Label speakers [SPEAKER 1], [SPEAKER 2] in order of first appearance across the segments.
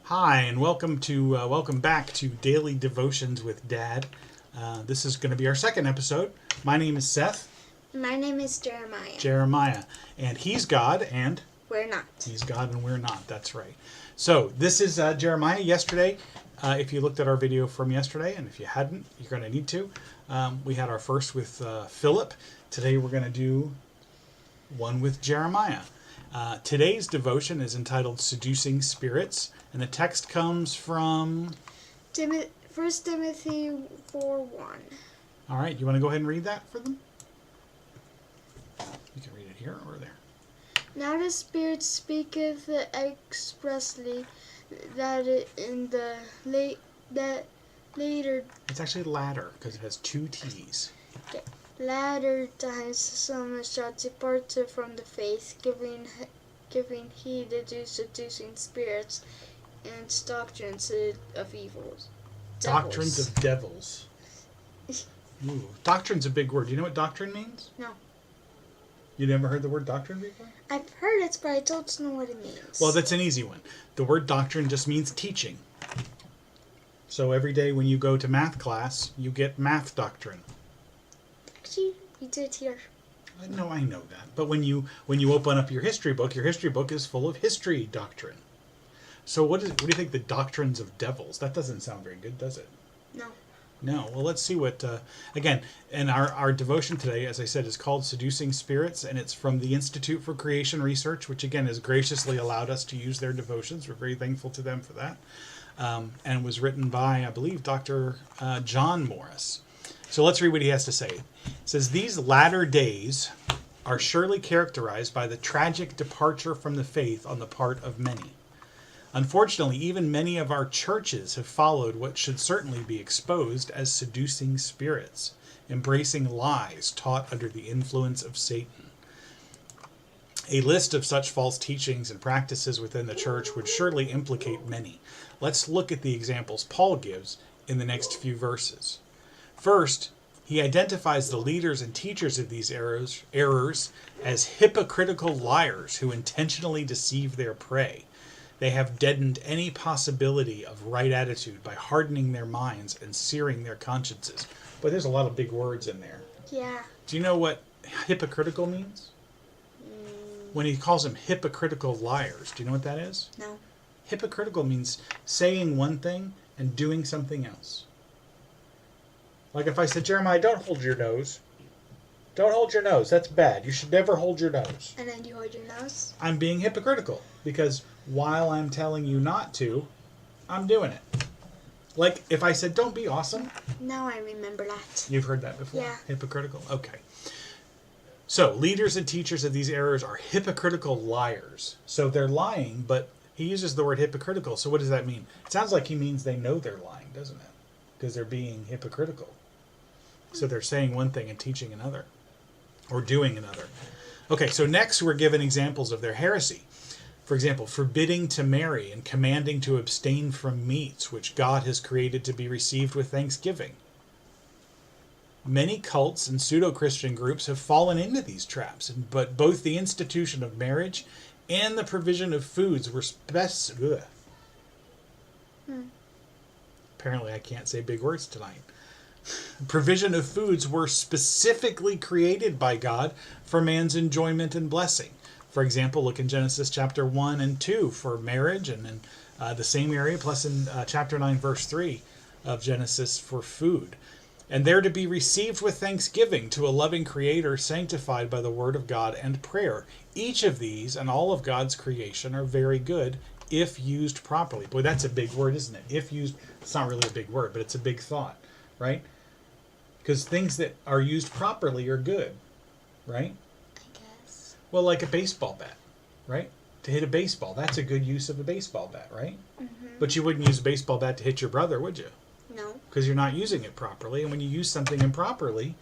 [SPEAKER 1] Hi, and welcome back to Daily Devotions with Dad. This is going to be our second episode. My name is Seth.
[SPEAKER 2] My name is Jeremiah.
[SPEAKER 1] Jeremiah, and he's God, and
[SPEAKER 2] we're not.
[SPEAKER 1] He's God, and we're not. That's right. So this is Jeremiah. Yesterday, if you looked at our video from yesterday, and if you hadn't, you're going to need to. We had our first with Philip. Today we're going to do one with Jeremiah. Today's devotion is entitled Seducing Spirits, and the text comes from
[SPEAKER 2] 1 Timothy 4:1.
[SPEAKER 1] All right, you want to go ahead and read that for them? You can read it here or there.
[SPEAKER 2] Now the Spirit speaketh expressly that in the later...
[SPEAKER 1] It's actually latter because it has two T's.
[SPEAKER 2] Okay. Latter times some shall depart from the faith, giving heed to seducing spirits and doctrines of evils.
[SPEAKER 1] Doctrines of devils. Ooh, doctrine's a big word. Do you know what doctrine means?
[SPEAKER 2] No.
[SPEAKER 1] You never heard the word doctrine before?
[SPEAKER 2] I've heard it, but I don't know what it means.
[SPEAKER 1] Well, that's an easy one. The word doctrine just means teaching. So every day when you go to math class, you get math doctrine.
[SPEAKER 2] Actually, we do it here.
[SPEAKER 1] I know that. But when you open up your history book is full of history doctrine. So what do you think the doctrines of devils? That doesn't sound very good, does it? No. Well, let's see what, again, and our devotion today, as I said, is called Seducing Spirits, and it's from the Institute for Creation Research, which, again, has graciously allowed us to use their devotions. We're very thankful to them for that. And was written by, I believe, Dr. John Morris. So let's read what he has to say. It says, "These latter days are surely characterized by the tragic departure from the faith on the part of many. Unfortunately, even many of our churches have followed what should certainly be exposed as seducing spirits, embracing lies taught under the influence of Satan. A list of such false teachings and practices within the church would surely implicate many. Let's look at the examples Paul gives in the next few verses. First, he identifies the leaders and teachers of these errors as hypocritical liars who intentionally deceive their prey. They have deadened any possibility of right attitude by hardening their minds and searing their consciences." But there's a lot of big words in there.
[SPEAKER 2] Yeah.
[SPEAKER 1] Do you know what hypocritical means? When he calls them hypocritical liars, do you know what that is?
[SPEAKER 2] No.
[SPEAKER 1] Hypocritical means saying one thing and doing something else. Like if I said, "Jeremiah, don't hold your nose. Don't hold your nose. That's bad. You should never hold your nose."
[SPEAKER 2] And then you hold your nose?
[SPEAKER 1] I'm being hypocritical because while I'm telling you not to, I'm doing it. Like if I said, "Don't be awesome."
[SPEAKER 2] Now I remember that.
[SPEAKER 1] You've heard that before?
[SPEAKER 2] Yeah.
[SPEAKER 1] Hypocritical? Okay. So leaders and teachers of these errors are hypocritical liars. So they're lying, but he uses the word hypocritical. So what does that mean? It sounds like he means they know they're lying, doesn't it? Because they're being hypocritical. So they're saying one thing and teaching another. Or doing another. Okay, so next we're given examples of their heresy. For example, forbidding to marry and commanding to abstain from meats which God has created to be received with thanksgiving. Many cults and pseudo-Christian groups have fallen into these traps, but both the institution of marriage and the provision of foods were Apparently I can't say big words tonight. Provision of foods were specifically created by God for man's enjoyment and blessing. For example, look in Genesis chapter 1 and 2 for marriage, and in the same area, plus in chapter 9, verse 3 of Genesis for food. And they're to be received with thanksgiving to a loving Creator, sanctified by the Word of God and prayer. Each of these and all of God's creation are very good if used properly. Boy, that's a big word, isn't it? If used, it's not really a big word, but it's a big thought, right? Because things that are used properly are good, right?
[SPEAKER 2] I guess.
[SPEAKER 1] Well, like a baseball bat, right? To hit a baseball, that's a good use of a baseball bat, right?
[SPEAKER 2] Mm-hmm.
[SPEAKER 1] But you wouldn't use a baseball bat to hit your brother, would you?
[SPEAKER 2] No.
[SPEAKER 1] Because you're not using it properly. And when you use something improperly,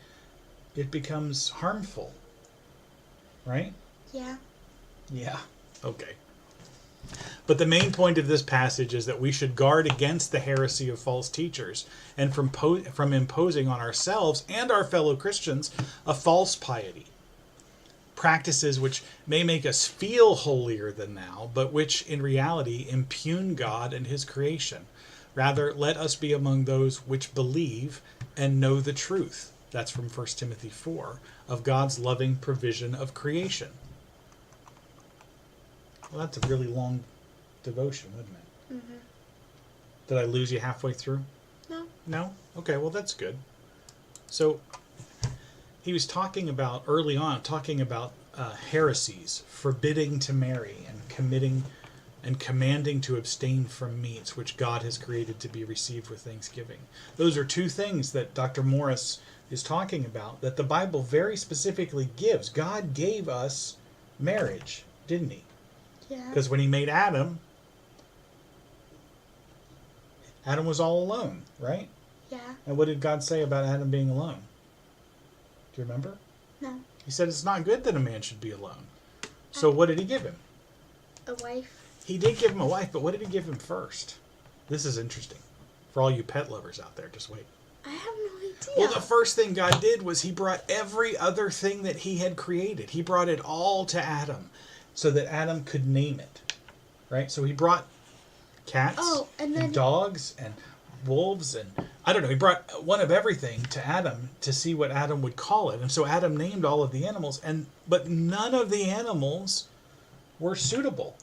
[SPEAKER 1] it becomes harmful, right?
[SPEAKER 2] Yeah.
[SPEAKER 1] Yeah. Okay. But the main point of this passage is that we should guard against the heresy of false teachers and from imposing on ourselves and our fellow Christians a false piety. practices which may make us feel holier than thou, but which in reality impugn God and his creation. Rather, let us be among those which believe and know the truth. That's from 1 Timothy 4, of God's loving provision of creation. Well, that's a really long devotion, isn't it? Mm-hmm. Did I lose you halfway through?
[SPEAKER 2] No.
[SPEAKER 1] No? Okay, well, that's good. So, he was talking about, early on, heresies, forbidding to marry, and committing and commanding to abstain from meats which God has created to be received with thanksgiving. Those are two things that Dr. Morris is talking about, that the Bible very specifically gives. God gave us marriage, didn't he?
[SPEAKER 2] Yeah.
[SPEAKER 1] Because when he made Adam was all alone, right?
[SPEAKER 2] Yeah.
[SPEAKER 1] And what did God say about Adam being alone? Do you remember?
[SPEAKER 2] No.
[SPEAKER 1] He said it's not good that a man should be alone. So what did he give him?
[SPEAKER 2] A wife.
[SPEAKER 1] He did give him a wife, but what did he give him first? This is interesting. For all you pet lovers out there, just wait.
[SPEAKER 2] I have no idea.
[SPEAKER 1] Well, the first thing God did was he brought every other thing that he had created. He brought it all to Adam so that Adam could name it. Right? So he brought cats and dogs and wolves and I don't know. He brought one of everything to Adam to see what Adam would call it. And so Adam named all of the animals, but none of the animals were suitable.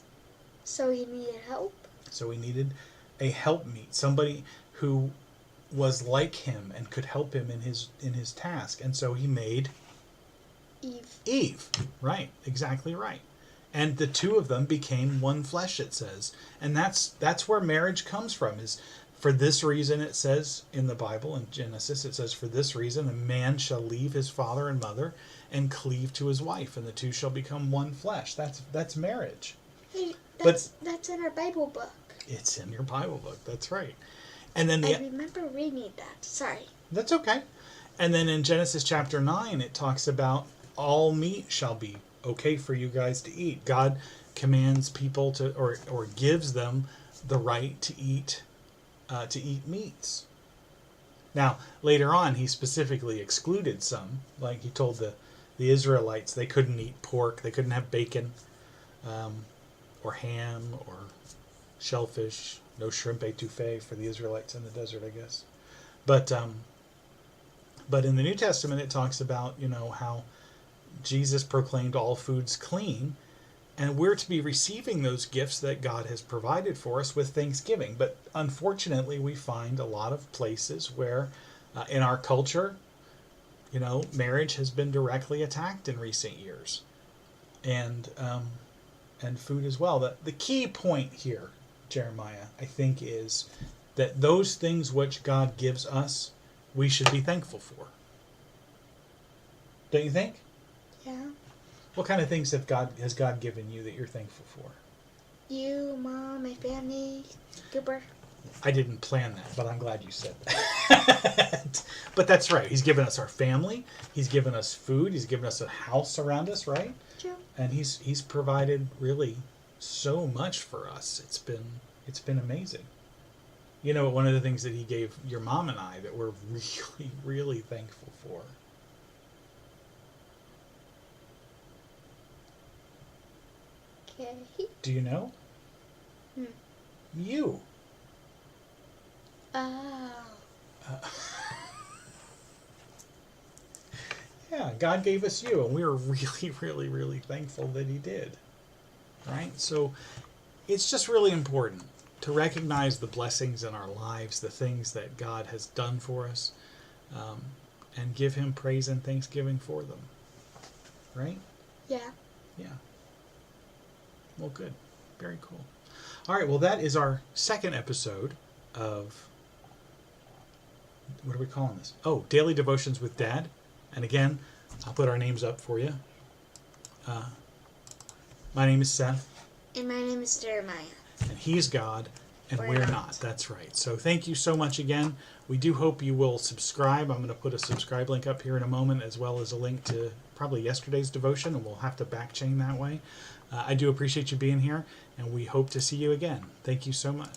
[SPEAKER 2] So he needed help?
[SPEAKER 1] So he needed a helpmeet, somebody who was like him and could help him in his task. And so he made Eve. Right, exactly right. And the two of them became one flesh, it says. And that's where marriage comes from. Is for this reason, it says in the Bible, in Genesis, it says, for this reason, a man shall leave his father and mother and cleave to his wife, and the two shall become one flesh. That's marriage.
[SPEAKER 2] Hey, that's in our Bible book.
[SPEAKER 1] It's in your Bible book. That's right. And then
[SPEAKER 2] I remember reading that. Sorry.
[SPEAKER 1] That's okay. And then in Genesis chapter 9, it talks about all meat shall be okay for you guys to eat. God commands people to, or gives them the right to eat meats. Now, later on, he specifically excluded some. Like he told the Israelites they couldn't eat pork, they couldn't have bacon, or ham, or shellfish. No shrimp étouffée for the Israelites in the desert, I guess. But in the New Testament, it talks about, how Jesus proclaimed all foods clean, and we're to be receiving those gifts that God has provided for us with thanksgiving. But unfortunately, we find a lot of places where, in our culture, marriage has been directly attacked in recent years, and food as well. The key point here, Jeremiah, I think, is that those things which God gives us, we should be thankful for. Don't you think?
[SPEAKER 2] Yeah.
[SPEAKER 1] What kind of things has God given you that you're thankful for?
[SPEAKER 2] You, Mom, my family, Cooper.
[SPEAKER 1] I didn't plan that, but I'm glad you said that. But that's right. He's given us our family. He's given us food. He's given us a house around us, right?
[SPEAKER 2] True.
[SPEAKER 1] And he's provided really so much for us. It's been amazing. One of the things that he gave your mom and I that we're really, really thankful for.
[SPEAKER 2] Okay.
[SPEAKER 1] Do you know? You.
[SPEAKER 2] Oh.
[SPEAKER 1] Yeah, God gave us you, and we were really, really, really thankful that he did. Right? So it's just really important to recognize the blessings in our lives, the things that God has done for us, and give him praise and thanksgiving for them. Right?
[SPEAKER 2] Yeah.
[SPEAKER 1] Yeah. Well, good. Very cool. All right, well, that is our second episode of, what are we calling this? Oh, Daily Devotions with Dad. And again, I'll put our names up for you. My name is Seth.
[SPEAKER 2] And my name is Jeremiah.
[SPEAKER 1] And he's God, and we're not. That's right. So thank you so much again. We do hope you will subscribe. I'm going to put a subscribe link up here in a moment, as well as a link to probably yesterday's devotion, and we'll have to back chain that way. I do appreciate you being here, and we hope to see you again. Thank you so much.